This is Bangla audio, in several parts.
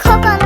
খোকন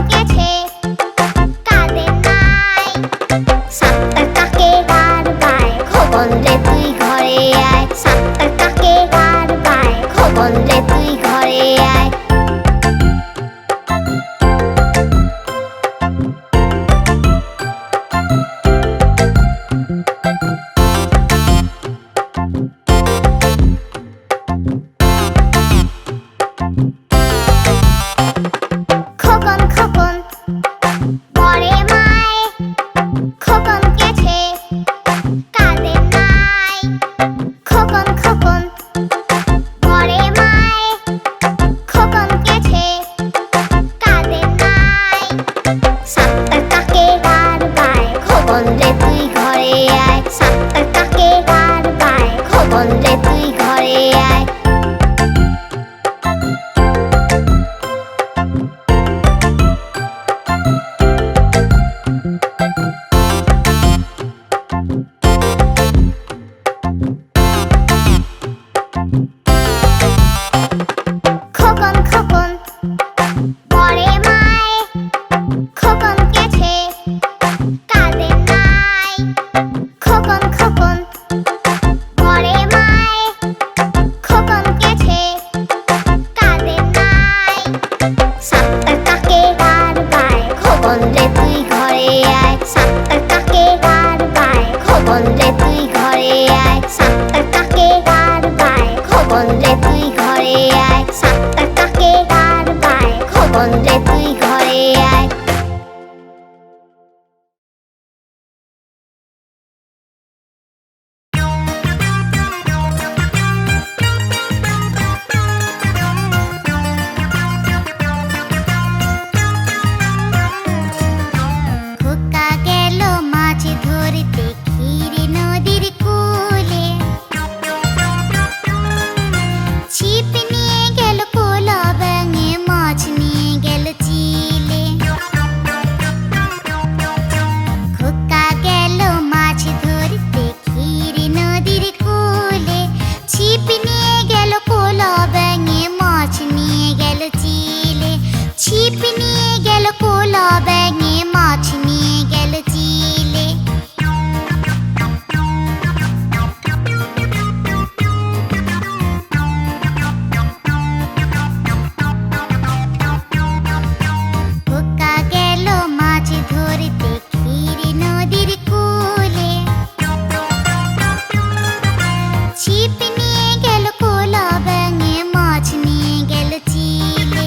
ছিপ নিয়ে গেল কোলা ব্যাঙে, মাছ নিয়ে গেল চিলে।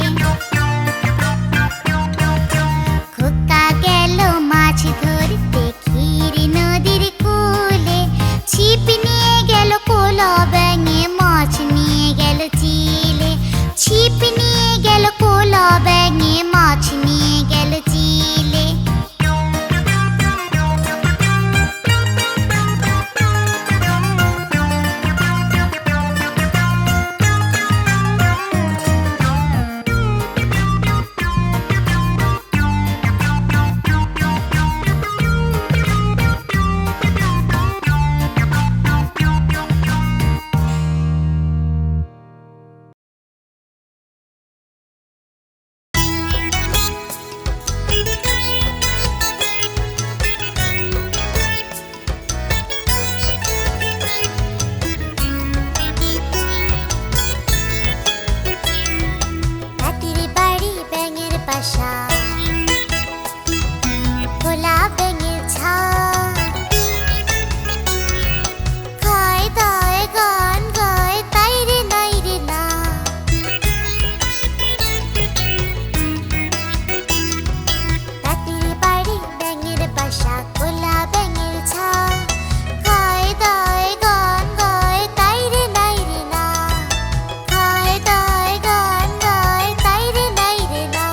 খোকা গেল মাছ ধরতে ক্ষীর নদীর কূলে। ছিপ নিয়ে গেল কোলা ব্যাঙে, মাছ নিয়ে গেল চিলে। ছিপ নিয়ে গেল কোলা ব্যাঙে, মাছ নিয়ে গেল চিলে। হাতির বাড়ি ব্যাঙের বাসা, কোলা ব্যাঙের ছা। খায় দায় গান গায় তাই রে নাই রে না। হাতির বাড়ি ব্যাঙের বাসা, কোলা ব্যাঙের ছা। খায় দায় গান গায় তাই রে নাই রে না। খায় দায় গান গায় তাই রে নাই রে না।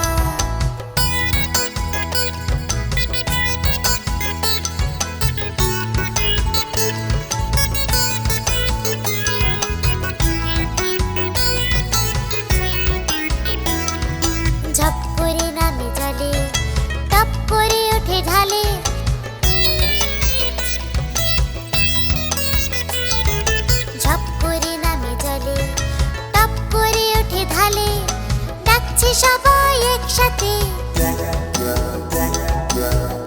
ঝপ করে নামে জলে, টপ করে ওঠে ঢালে। ঝপ করে নামে জলে, টপ করে ওঠে ঢালে। ডাকছে সবাই একসাথে,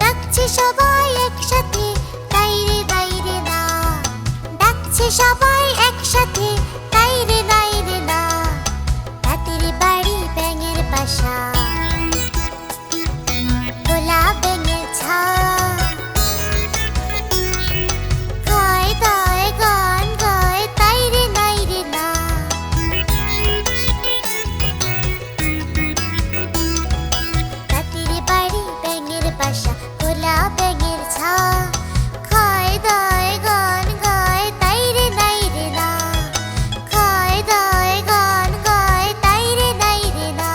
ডাকছে সবাই একসাথে তাই রে না। ডাকছে সবাই একসাথে তাই রে না। হাতির বাড়ি ব্যাঙের বাসা, কোলা ব্যাঙের ছা। খায় দায় গান গায় তাই রে নাই রে না। হাতির বাড়ি ব্যাঙের বাসা, কোলা ব্যাঙের ছা। খায় দায় গান গায় তাই রে নাই রে না। খায় দায় গান গায় তাই রে নাই রে না।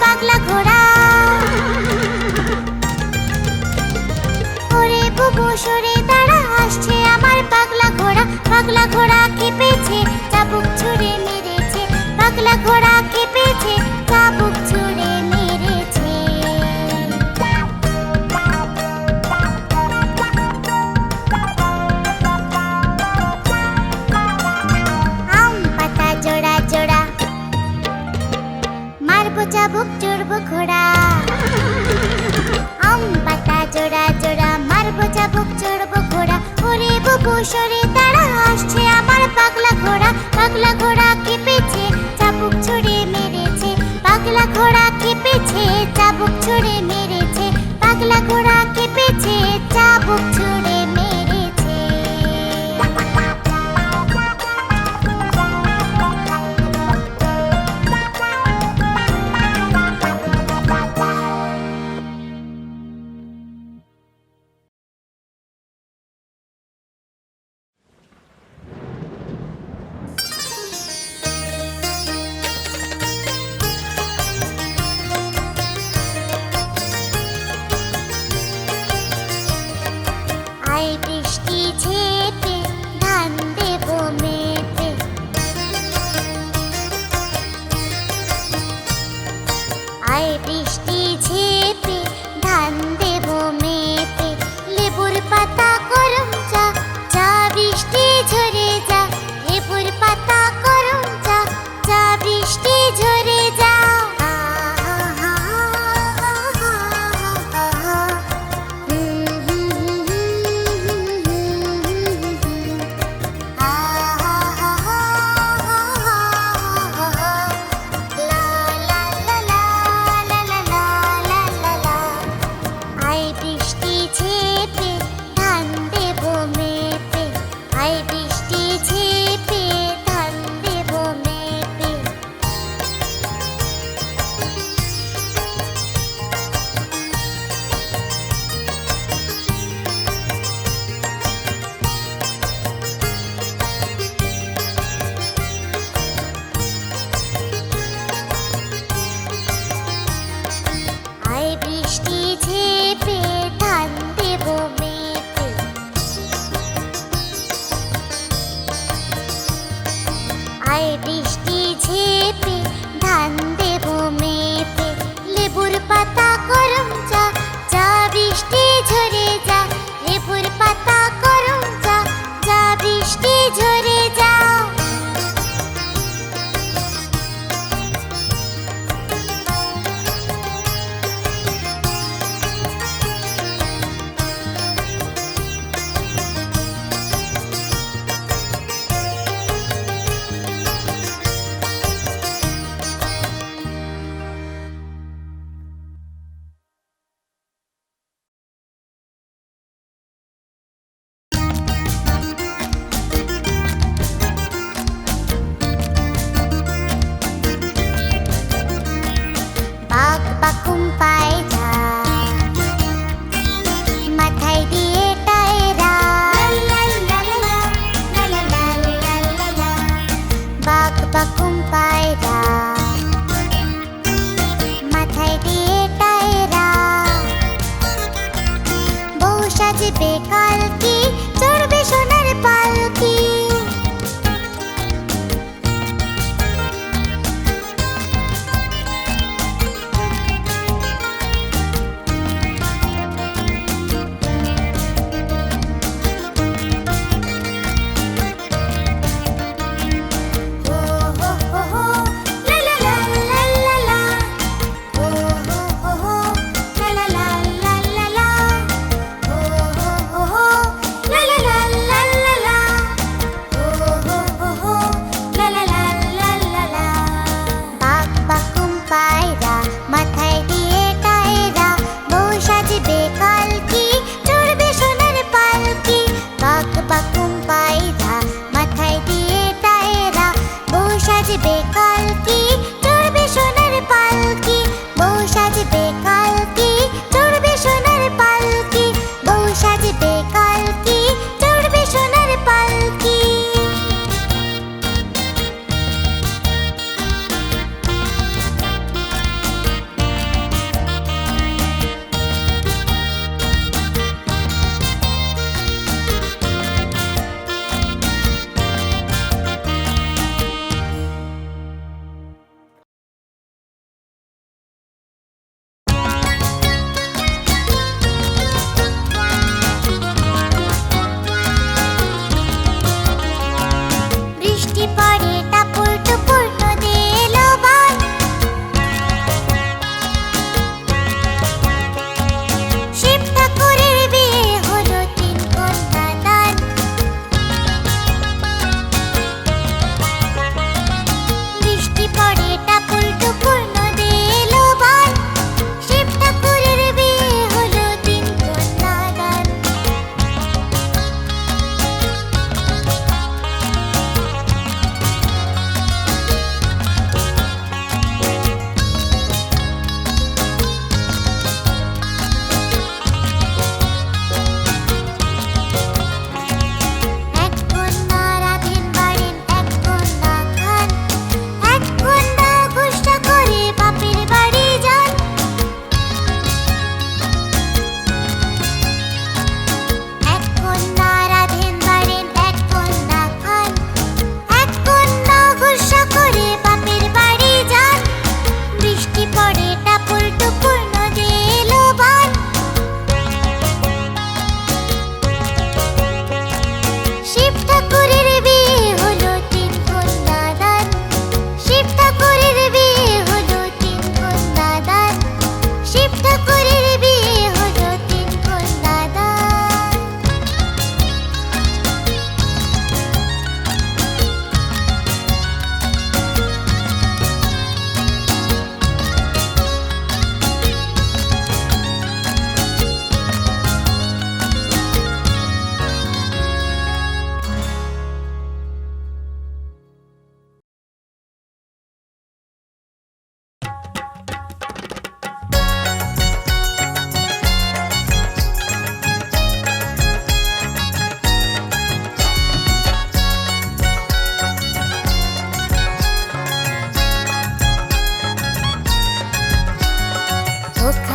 পাগলা ঘোড়া। ওরে বুবু সরে দাঁড়া, আসছে আমার পাগলা ঘোড়া। পাগলা ঘোড়া খেপেছে, চাবুক ছুঁড়ে মেরেছে। পাগলা ঘোড়া খেপেছে, চাবুক ছুঁড়ে মেরেছে। আম পাতা জোড়া জোড়া, মারবো চাবুক চড়বো ঘোড়া। আম পাতা জোড়া জোড়া, মারবো চাবুক চড়বো ঘোড়া। ওরে বুবু সরে দাঁড়া, আসছে আমার পাগলা ঘোড়া। পাগলা ঘোড়া খেপেছে, চাবুক ছুঁড়ে মেরেছে। পাগলা ঘোড়া খেপেছে, চাবুক ছুঁড়ে মেরেছে। পাগলা ঘোড়া খেপেছে, চাবুক ছুঁড়ে মেরেছে। আয় বৃষ্টি ঝেপে, ধান দেবো মেপে। আয় বৃষ্টি ঝেপে, ধান দেবো মেপে। লেবুর পাতা গরম চা, চা বৃষ্টি ঝরে যা। লেবুর পাতা গরম চা, চা বৃষ্টি ঝরে যা। লা লা লা লা লা লা লা।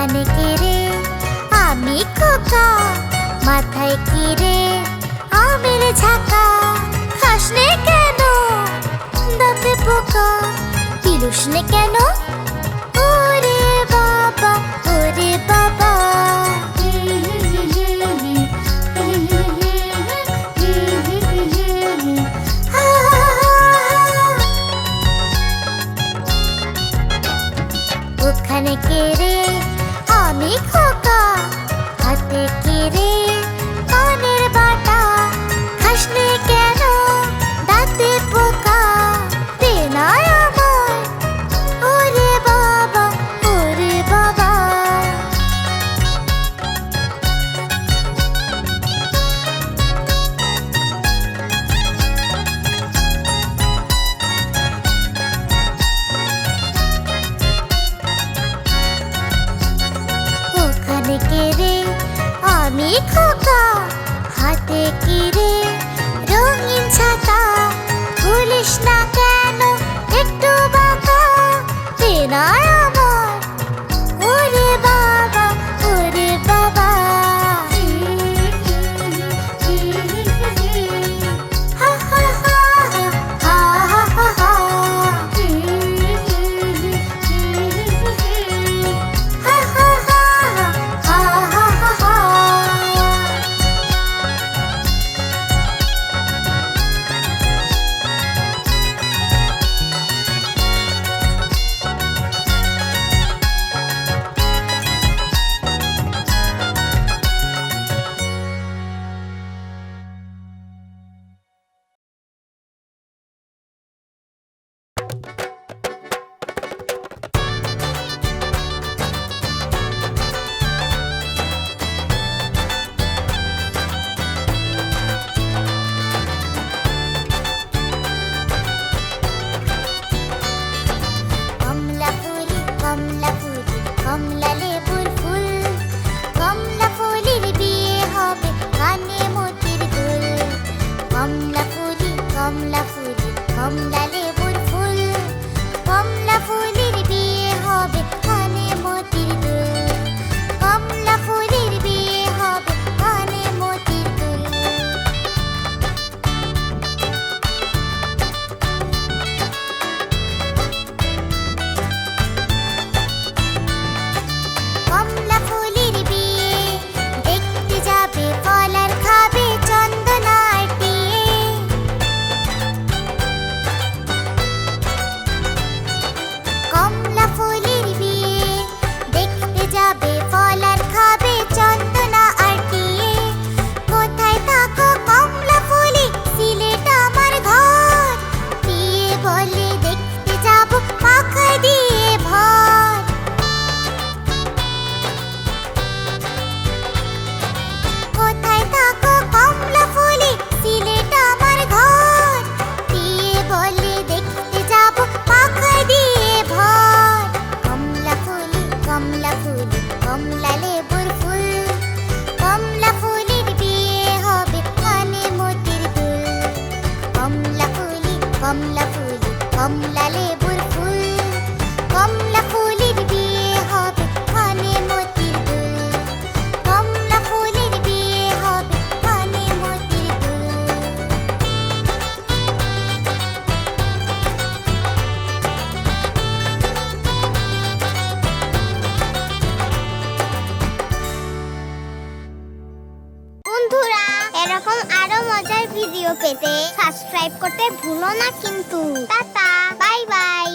ওখানে কে রে? আমি খোকা। মাথায় কি রে? আমের ঝাঁকা। হাসলে কেন? দাঁতে পোকা। তিরুসনে কেন? ওরে বাবা, ওরে বাবা। ওখানে কে রে? আমি খোকা। হাতে কে রে? পানের বাটা। হাসলে কেন? দাঁতে পোকা। দেনা আমায়। ওরে বাবা, ওরে বাবা। ওখানে কে রে? আমি খোকা। হাতে কি রে? রঙিন ছাতা। ভুলিস না কেন একটু বাঁকা। দেনা আমার। ওরে বাবা, ওরে বাবা। হা হা হা হা হা হা হা। হা হা হা হা হা হা হা। কমলা ফুলি, কমলা ফুলি, কমলা লেবুর ফুল। কমলা ফুলির বিয়ে হবে কানে মোতির দুল। কমলা ফুলি, কমলা ফুলি, কমলা লেবুর ফুল। কমলা ফুলির বিয়ে হবে কানে মোতির দুল। কমলা ফুলির বিয়ে হবে কানে মোতির দুল। কমলা ফুলির বিয়ে দেখতে যাবে ফল আর খাবে চন্দনা আটিয়ে। কমলা ফুলির বিয়ে দেখতে যাবে ফল আর খাবে চন্দনা আটিয়ে। কোথায় থাকো কমলা ফুলি? সিলেট আমার ঘর। বিয়ে বলে দেখতে যাব পাখা দিয়ে ভর। কোথায় থাকো কমলা ফুলি? সিলেট আমার ঘর। বিয়ে বলে দেখতে যাব পাখা দিয়ে ভর। কমলা ফুলি, কমলা ফুলি, কমলা লেবুর ফুল। কমলা ফুলির বিয়ে হবে কানে মোতির দুল। কমলা ফুলি, কমলা ফুলি, কমলা লেবুর ফুল। কমলা ফুলির বিয়ে হবে কানে মোতির দুল। কমলা ফুলির বিয়ে হবে কানে মোতির দুল। বন্ধুরা, এরকম আরো মজার ভিডিও পেতে সাবস্ক্রাইব করতে ভুলো না কিন্তু। Tata, bye bye.